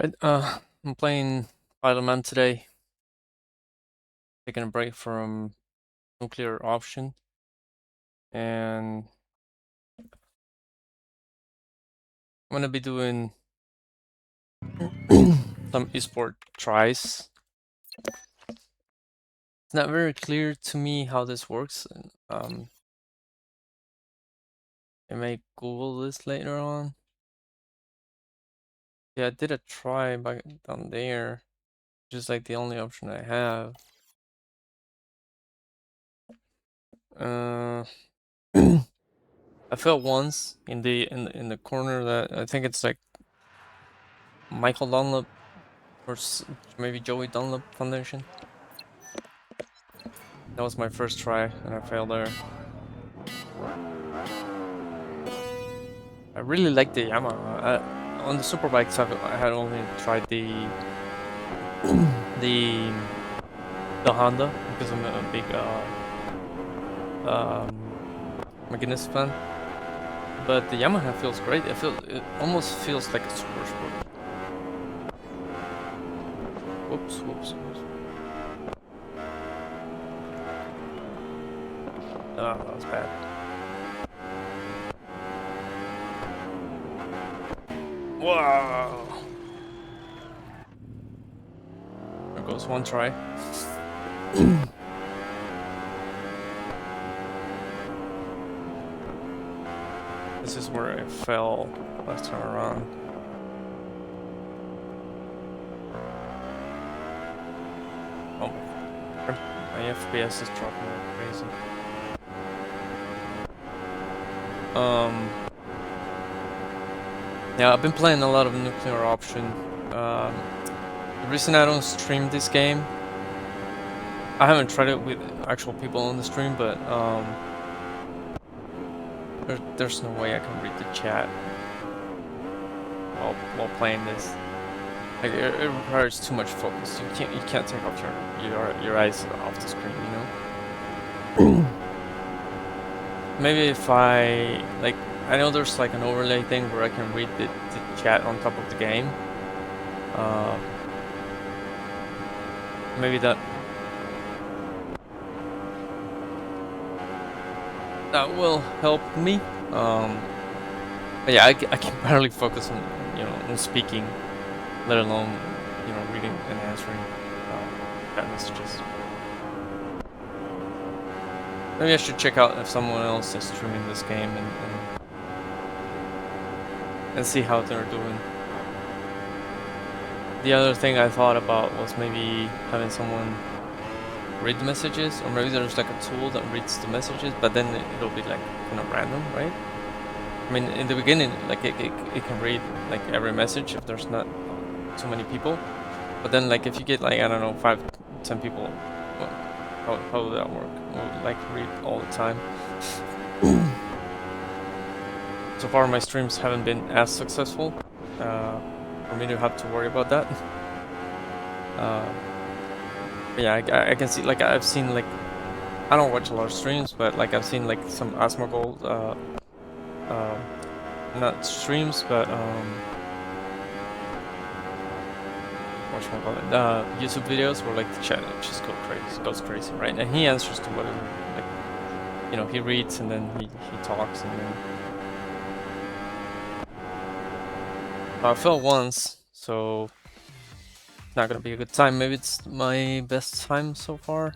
I'm playing Spider-Man today, taking a break from nuclear option, and I'm gonna be doing some esport tries. It's not very clear to me how this works. I may Google this later on. Yeah, I did a try back down there, just like the only option I have. Uh, I fell once in the corner that I think it's like Michael Dunlop or maybe Joey Dunlop Foundation. That was my first try, and I failed there. I really like the Yamaha. On the superbikes, I had only tried the the Honda because I'm a big um, McGuinness fan. But the Yamaha feels great. It almost feels like a super sport. Whoops, whoops, whoops. Ah, that was bad. Wow. There goes one try. This is where I fell last time around. Oh, my FPS is dropping like crazy. Yeah, I've been playing a lot of nuclear option. The reason I don't stream this game, I haven't tried it with actual people on the stream, but there's no way I can read the chat while playing this. Like it requires too much focus. You can't take off your eyes off the screen, you know. Maybe if I like, I know there's like an overlay thing where I can read the chat on top of the game. Maybe that will help me. But yeah, I can barely focus on on speaking, let alone reading and answering chat messages. Maybe I should check out if someone else is streaming this game and see how they're doing. The other thing I thought about was maybe having someone read the messages, or maybe there's like a tool that reads the messages, but then it'll be like kind of random, right? I mean, in the beginning, like it can read like every message if there's not too many people, but then like if you get like, I don't know, 5-10 people, how would that work? Will like read all the time? So far, my streams haven't been as successful for me to have to worry about that. But yeah, I can see, like, I've seen, like, I don't watch a lot of streams, but like I've seen like some Asmongold not streams, but whatchamacallit, YouTube videos where like the chat just goes crazy, right? And he answers to whatever, like, he reads and then he talks, and then I fell once, so not gonna be a good time. Maybe it's my best time so far.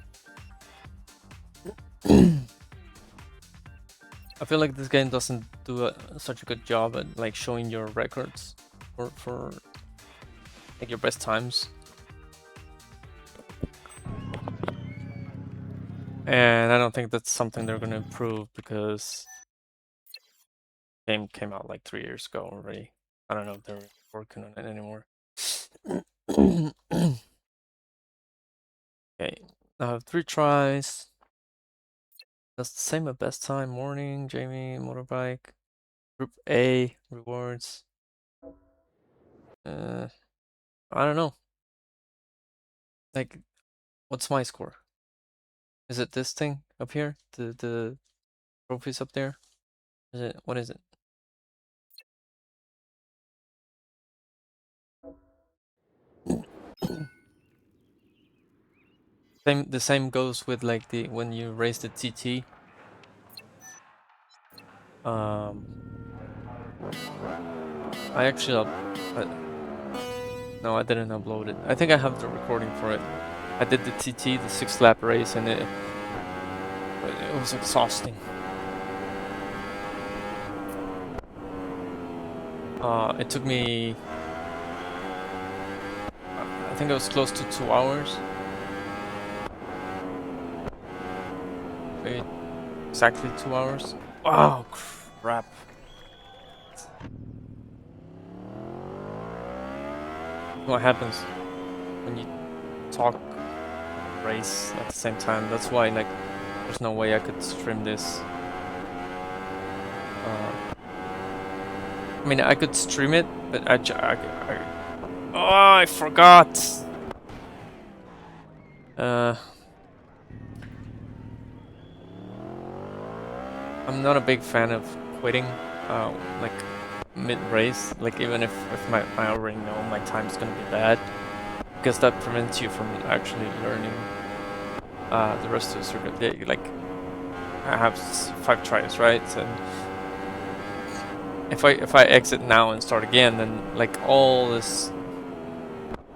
I feel like this game doesn't do such a good job at like showing your records for like your best times. And I don't think that's something they're gonna improve because the game came out like 3 years ago already. I don't know if they're working on it anymore. Okay, I have 3 tries. That's the same at best time. Morning, Jamie, motorbike. Group A, rewards. I don't know. Like, what's my score? Is it this thing up here? The trophies up there? Is it, what is it? The same goes with like the when you race the TT. Um, I actually no, I didn't upload it. I think I have the recording for it. I did the TT, the 6-lap race, and it was exhausting. It took me, I think it was close to 2 hours. Exactly 2 hours. Oh crap! What happens when you talk race at the same time? That's why like there's no way I could stream this. I mean, I could stream it, but oh, I forgot. I'm not a big fan of quitting, like mid-race. Like even if I already know my time's gonna be bad, because that prevents you from actually learning the rest of the circuit. Like I have 5 tries, right? And if I exit now and start again, then like all this,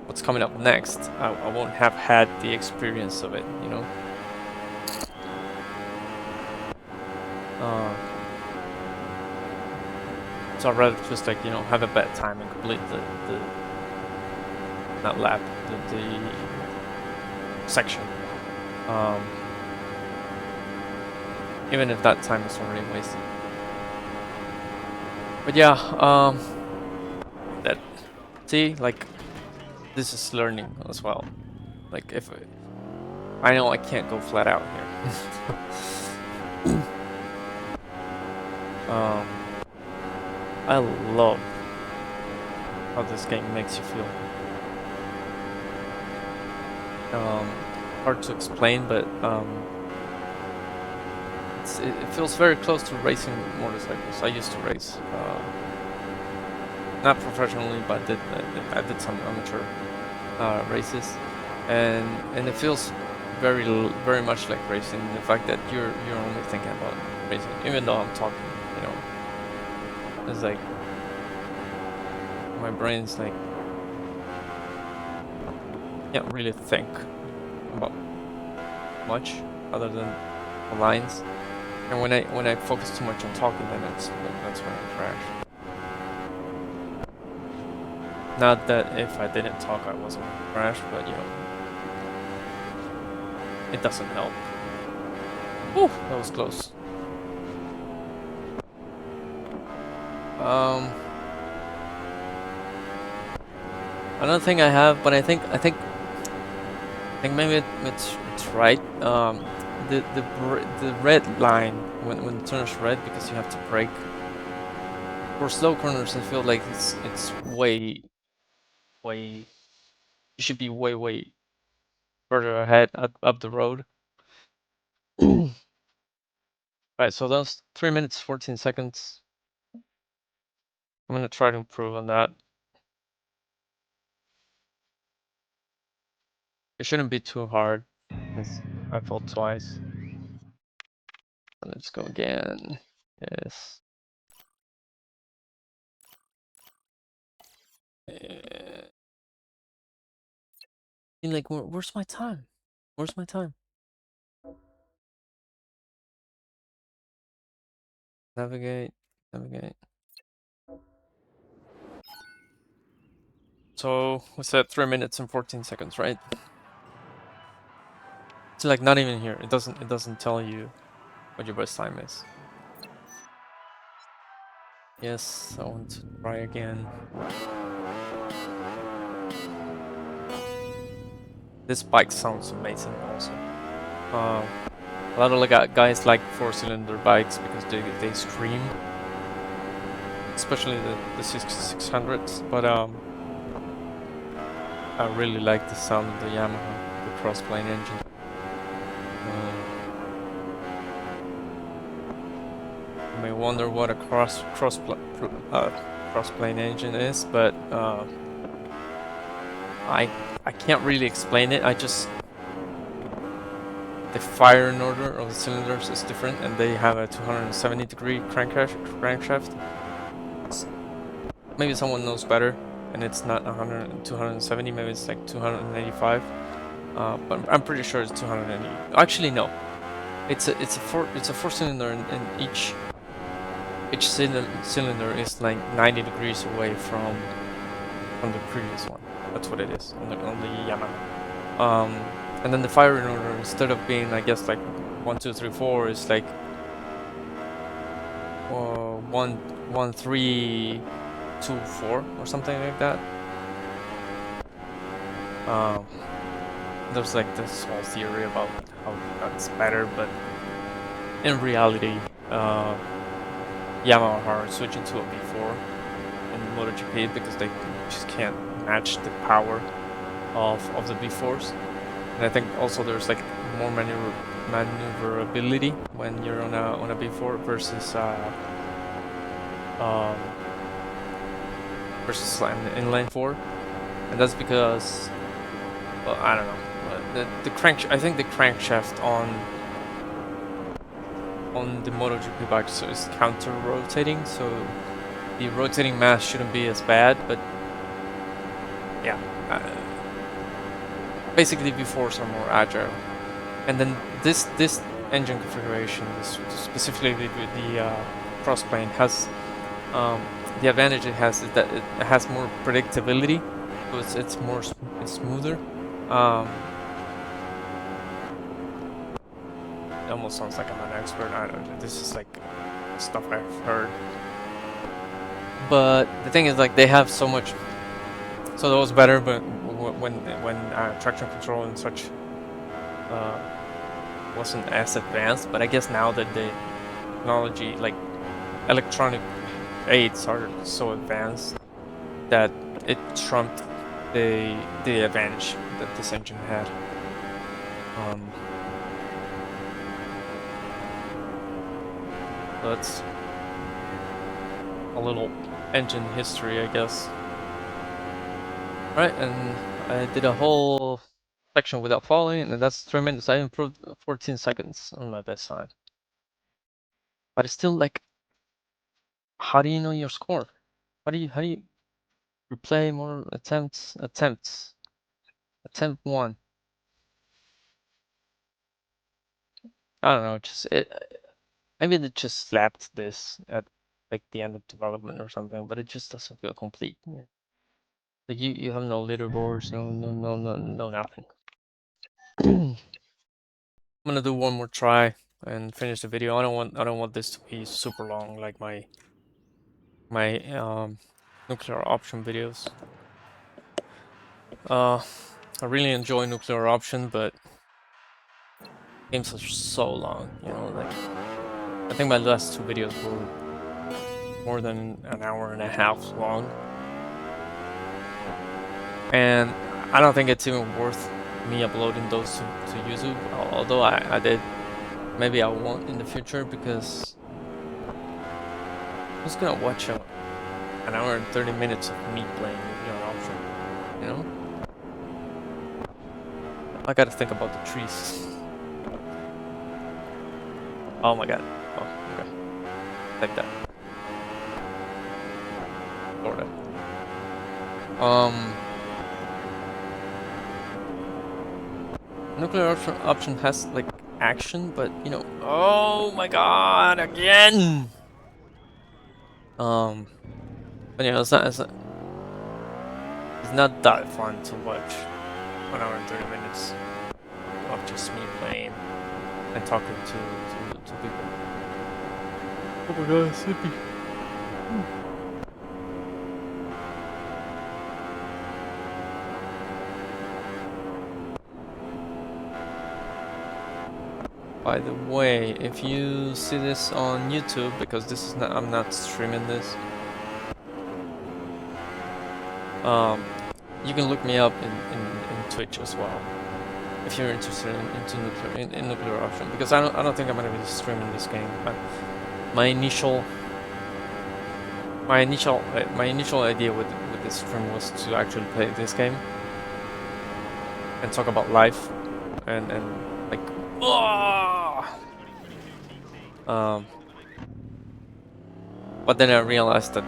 what's coming up next, I won't have had the experience of it, you know. So I'd rather just like, you know, have a bad time and complete the not lap, the section. Even if that time is already wasted. But yeah, that, see, like, this is learning as well. Like, if I know I can't go flat out here. I love how this game makes you feel. Hard to explain, but it feels very close to racing motorcycles. I used to race, not professionally, but I did some amateur races, and it feels very much like racing. The fact that you're only thinking about racing, even though I'm talking, you know, it's like my brain's like can't really think about much other than the lines. And when I focus too much on talking, then that's when I crash. Not that if I didn't talk, I wasn't gonna crash, but you know, it doesn't help. Whew, that was close. Another thing I have, but I think maybe it's right. The red line when it turns red because you have to brake. For slow corners, I feel like it's way you should be way further ahead up the road. Right, so that's 3 minutes 14 seconds. I'm gonna try to improve on that. It shouldn't be too hard, because I failed twice. Let's go again. Yes. Like, where's my time? Where's my time? Navigate. So we said 3 minutes and 14 seconds, right? It's like not even here. It doesn't tell you what your best time is. Yes, I want to try again. This bike sounds amazing also. A lot of like guys like 4-cylinder bikes because they scream, especially the 600s. But I really like the sound of the Yamaha, the crossplane engine. You may wonder what a crossplane engine is, but I can't really explain it. I just the firing order of the cylinders is different, and they have a 270-degree crankshaft. Maybe someone knows better, and it's not 270. Maybe it's like 285. But I'm pretty sure it's 280. Actually, no. It's a four cylinder, and each cylinder is like 90 degrees away from the previous one. That's what it is on the Yamaha. And then the firing order, instead of being, I guess, like 1, 2, 3, 4, is like 1, 1, 3, 2, 4 or something like that. There's like this whole theory about how that's better, but in reality, Yamaha are switching to a V4 in MotoGP because they just can't match the power of the V4s. And I think also there's like more maneuverability when you're on a V4 versus inline 4, and that's because, well, I don't know, I think the crankshaft on the MotoGP bikes is counter-rotating, so the rotating mass shouldn't be as bad, but yeah, basically V4s are more agile. And then this engine configuration, specifically the crossplane, has the advantage it has is that it has more predictability, so it's smoother. It almost sounds like I'm an expert. I don't know, this is like stuff I've heard. But the thing is, like, they have so much. So that was better, but when traction control and such wasn't as advanced. But I guess now that the technology, like electronic aids, are so advanced that it trumped the advantage that this engine had. That's a little engine history, I guess. Right, and I did a whole section without falling, and that's 3 minutes. I improved 14 seconds on my best time. But it's still like, how do you know your score? How do you replay more attempts? Attempt 1. I don't know, just maybe they just slapped this at like the end of development or something, but it just doesn't feel complete. Like you have no leaderboards, no nothing. I'm gonna do one more try and finish the video. I don't want this to be super long, like my nuclear option videos. I really enjoy nuclear option, but games are so long, you know. Like, I think my last 2 videos were more than an hour and a half long, and I don't think it's even worth me uploading those to YouTube. Although I did, maybe I won't in the future, because who's gonna watch an hour and 30 minutes of me playing nuclear option, you know? I gotta think about the trees. Oh my god. Oh, okay. Like that. Sorta. Nuclear option has like action, but you know, oh my god, again. But you know, it's not that fun to watch 1 hour and 30 minutes of just me playing and talking to people. Oh my god, sleepy. By the way, if you see this on YouTube, because this is not, I'm not streaming this, you can look me up in Twitch as well, if you're interested in nuclear option, because I don't think I'm gonna be streaming this game. But my initial idea with this stream was to actually play this game and talk about life and like Oh! But then I realized that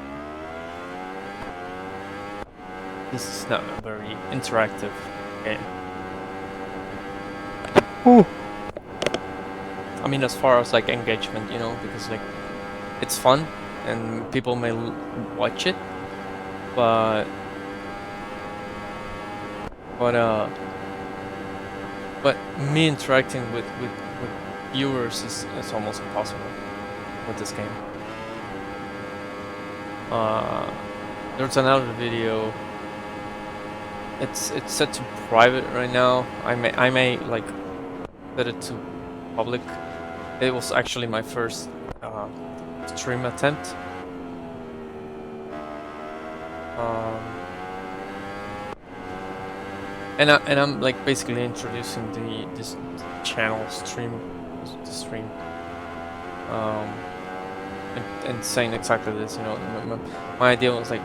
this is not a very interactive game. Ooh. I mean, as far as like engagement, you know, because like it's fun and people may watch it, but but me interacting with viewers is almost impossible with this game. There's another video. It's set to private right now. I may like set it to public. It was actually my first stream attempt. And I'm like basically introducing this channel stream, and saying exactly this. You know, my idea was like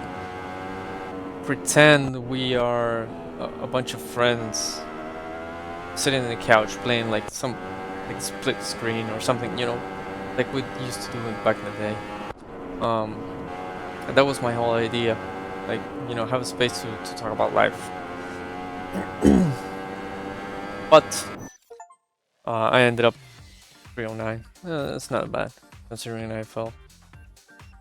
pretend we are a bunch of friends sitting on the couch playing like some like split screen or something. You know, like we used to do it back in the day. And that was my whole idea. Like, you know, have a space to talk about life. But I ended up 309. That's not bad considering I fell.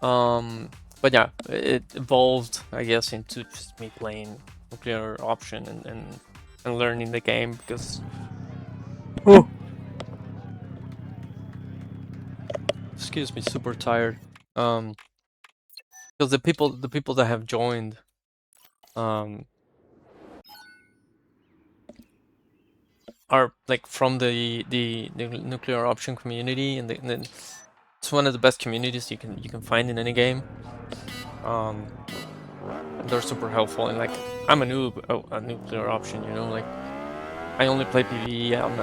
But yeah, it evolved, I guess, into just me playing nuclear option and learning the game because. Oh. Excuse me, super tired. Because the people that have joined, are like from the nuclear option community, and it's one of the best communities you can find in any game. They're super helpful, and like I'm a noob a nuclear option, you know, like I only play PvE. I'm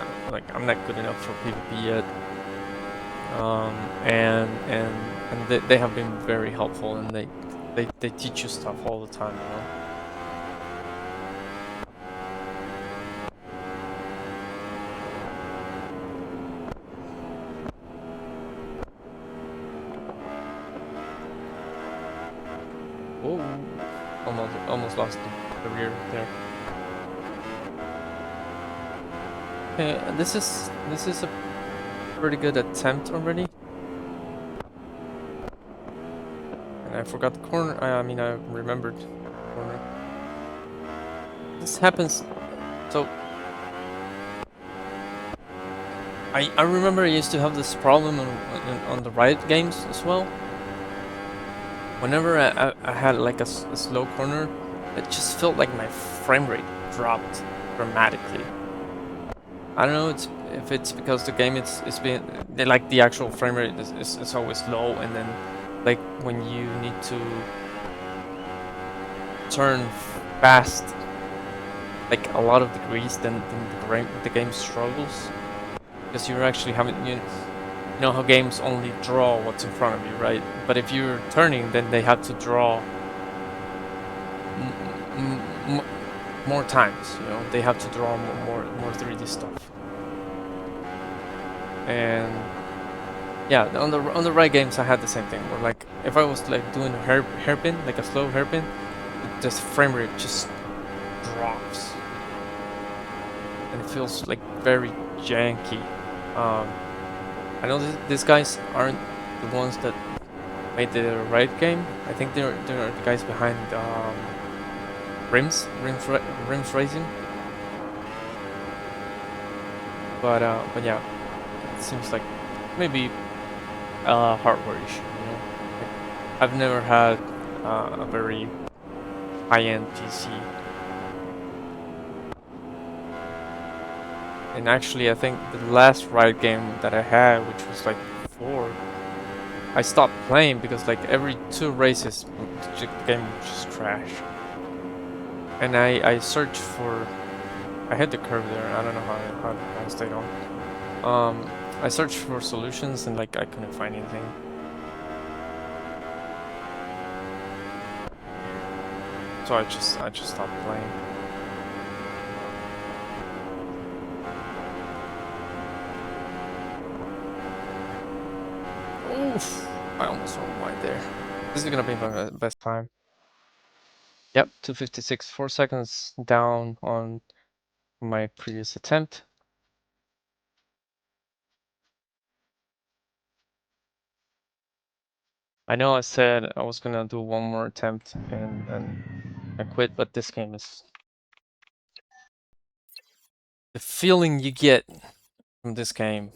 not good enough for PvP yet. And they have been very helpful, and they teach you stuff all the time, you know. Oh, almost lost the rear there. Okay, this is a pretty good attempt already. And I forgot the corner. I mean, I remembered the corner. This happens. So I remember I used to have this problem on the Riot games as well. Whenever I had like a slow corner, it just felt like my frame rate dropped dramatically. I don't know if it's because the game it's been like the actual frame rate is always low, and then like when you need to turn fast like a lot of degrees, then the game struggles because you're actually having you know how games only draw what's in front of you, right? But if you're turning, then they have to draw more times, you know. They have to draw more 3D stuff. And yeah, on the right games I had the same thing, where like if I was like doing a hairpin, like a slow hairpin, the frame rate just drops and it feels like very janky. I know these guys aren't the ones that made the Riot game. I think they're the guys behind Rims Racing. But yeah, it seems like maybe hardware issue. You know, like, I've never had a very high-end PC. And actually, I think the last Riot game that I had, which was like 4, I stopped playing because like every 2 races, the game would just crash. And I searched for, I hit the curve there. I don't know how I stayed on. I searched for solutions and like I couldn't find anything. So I just stopped playing. Oof, I almost went wide there. This is gonna be my best time. Yep, 2:56, 4 seconds down on my previous attempt. I know I said I was gonna do one more attempt and quit, but this game is the feeling you get from this game.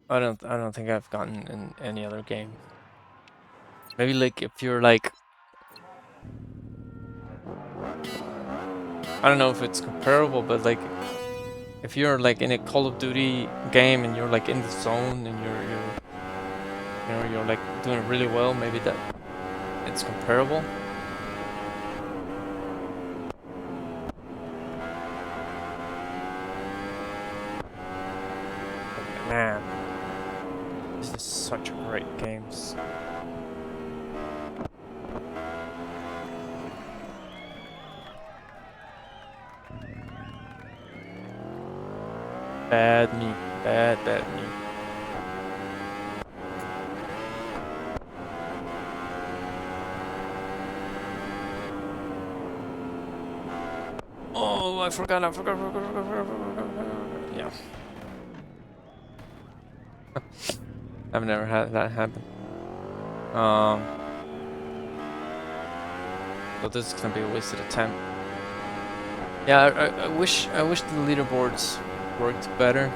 I don't think I've gotten in any other game. Maybe like if you're like, I don't know if it's comparable, but like if you're like in a Call of Duty game and you're like in the zone and you're like doing really well, maybe that it's comparable. Man, this is such a great game. Bad me, bad me. Oh, I forgot. Yeah. I've never had that happen. So this is gonna be a wasted attempt. Yeah, I wish the leaderboards worked better.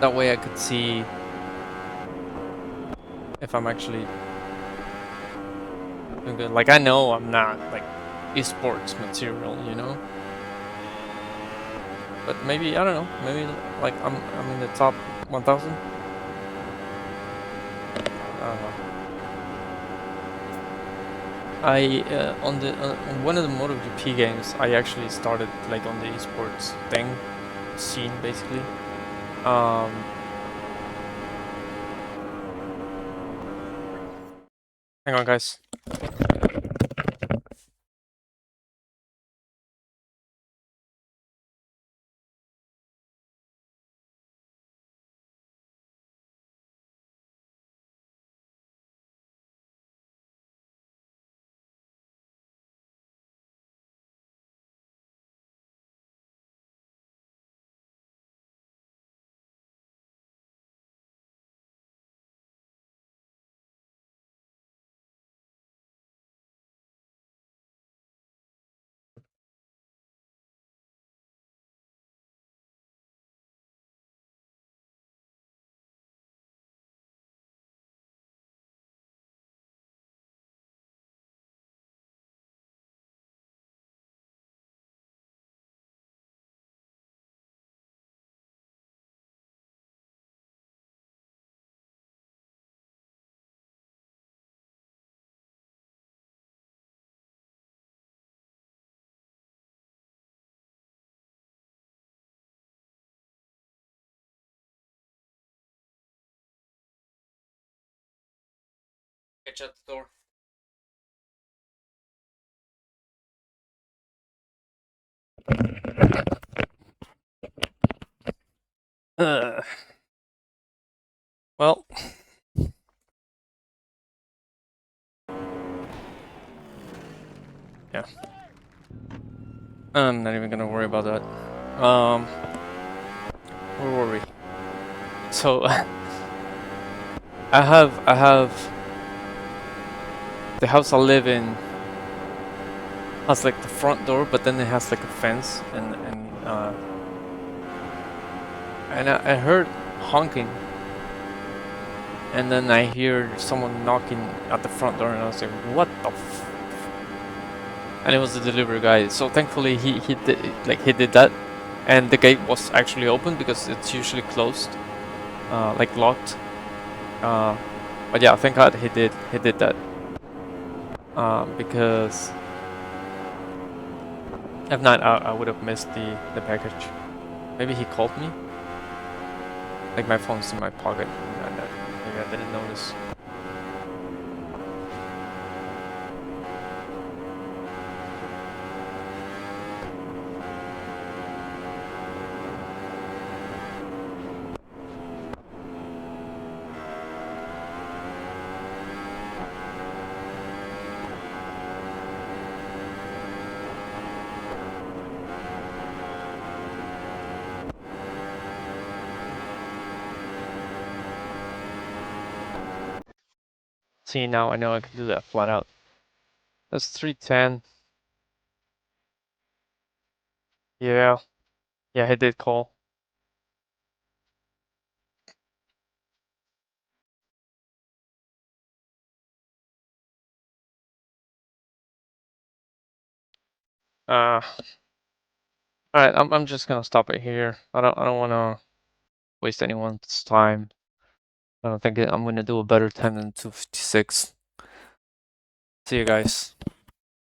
That way I could see if I'm actually doing good. Like I know I'm not like esports material, you know. But maybe I don't know. Maybe like I'm in the top 1,000. I don't know. On one of the MotoGP games, I actually started like on the esports scene basically. Hang on, guys. Shut the door. Well, yeah. I'm not even gonna worry about that. Where were we? So I have the house I live in has like the front door, but then it has like a fence and I heard honking, and then I hear someone knocking at the front door, and I was like, "What the?" And it was the delivery guy. So thankfully he did that, and the gate was actually open because it's usually closed, like locked. But yeah, thank God he did that, because if not, I would have missed the package. Maybe he called me. Like my phone's in my pocket, and maybe I didn't notice. See, now I know I can do that flat out. That's 310. Yeah. Yeah, he did call. Uh, Alright, I'm just gonna stop it here. I don't wanna waste anyone's time. I don't think I'm gonna do a better time than 256. See you guys.